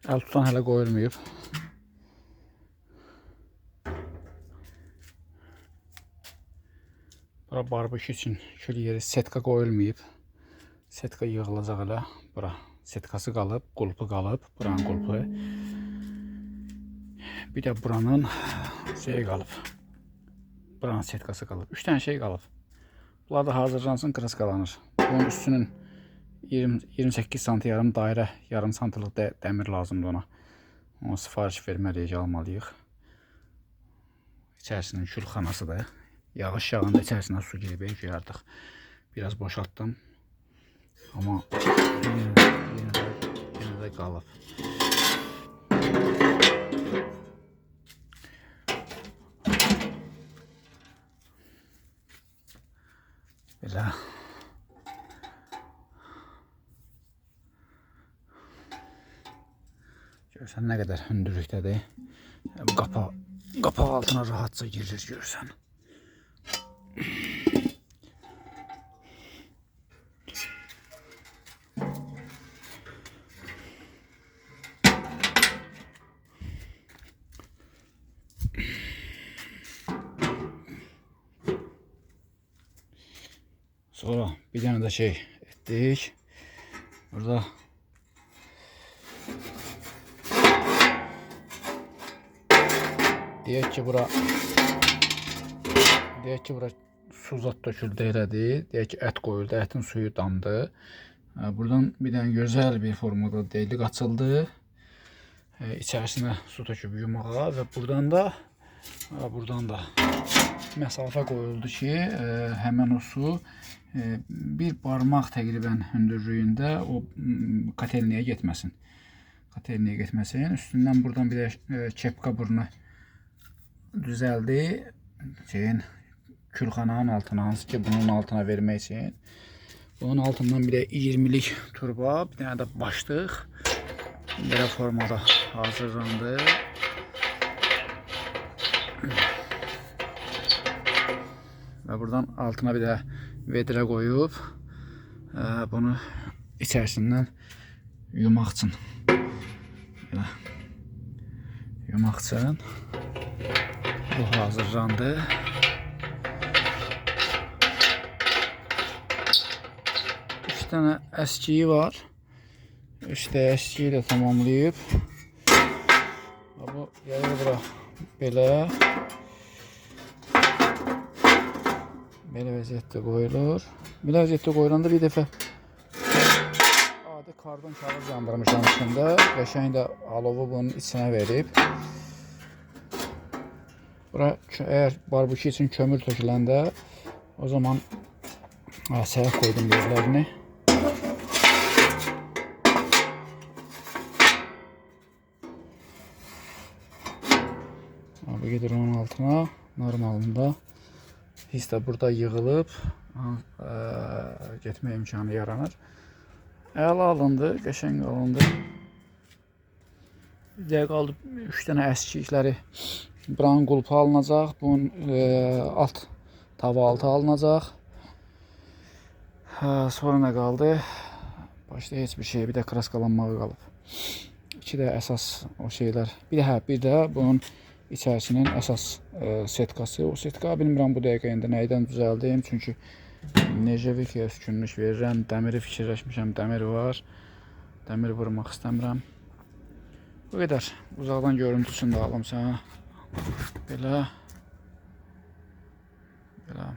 Əl tutan hələ qoyulmayıb. Bura barbekü üçün kül yeri, setka qoyulmayıb. Setka yığılacaq hələ. Bura setkası qalıb, qulpu qalıb. Buranın qulpu. Bir də buranın şey qalıb. Buranın setkası qalıb. 3 dənə şey qalıb. Bunlar da hazırlansın, kraskalanır. Bunun üstünün 28 sant yarım dairə, yarım santlıq dəmir lazımdır ona. Ona sifariş verməliyik, almalıyıq. İçərisinin külxanasıdır. Yağış yağında içərisinə su girib artıq. Biraz boşaltdım. Amma yenə də qalıb. Belə. Görürsən nə qədər hündürlükdədir. Qapaq altına rahatca girir görürsən. Sonra bir tane de şey ettik. Burada deyək ki bura su zat döküldü elədi. Deyək ki ət qoyuldu, ətin suyu damdı. Buradan bir dənə gözəl bir formada delik açıldı. İçərisinə su töküb yumağa və buradan da məsafə qoyuldu ki, həmən o su bir barmaq təqribən hündürlüyündə o katelniyə getməsin. Üstündən buradan bir də kepka burnu düzəldi. Külxananın altına, hansı ki bunun altına vermək üçün. Bunun altından bir də 20'lik turba, bir dənə də başlıq belə formada hazırlandı. Və buradan altına bir də vedrə qoyub bunu içərisindən yumaq üçün bu hazırlandı. Üç tane əskiyi var. İşte əskiyi də tamamlayıb. Bu yayı bura belə vəziyyətdə qoyulur. Belə vəziyyətdə qoyulanda bir dəfə adi karbon kağız yandırmışam içində. Qəşəng də alovu bunun içinə verib. Bura əgər barbekü üçün kömür töküləndə o zaman səhv qoydum yerlərini. Bu gedir onun altına, normalında. His də burada yığılıb getmə imkanı yaranır. Əla alındı, qəşəng alındı. Bir də qaldı 3 dənə əskikləri. Buranın qulpu alınacaq, bunun alt tava altı alınacaq. Sonra nə qaldı? Başda heç bir şey, bir də kraskalanmağı qalıb. 2 də əsas o şeylər. Bir də bunun İçərisinin əsas setkası. O setka bilmirəm bu dəqiqə indi nəydən düzəldim. Çünki Nejevikə üstünlük verirəm. Dəmiri fikirləşmişəm, dəmir var. Dəmir vurmaq istəmirəm. Bu qədər. Uzaqdan görüntüsünü də alım sənə. Belə. Ja.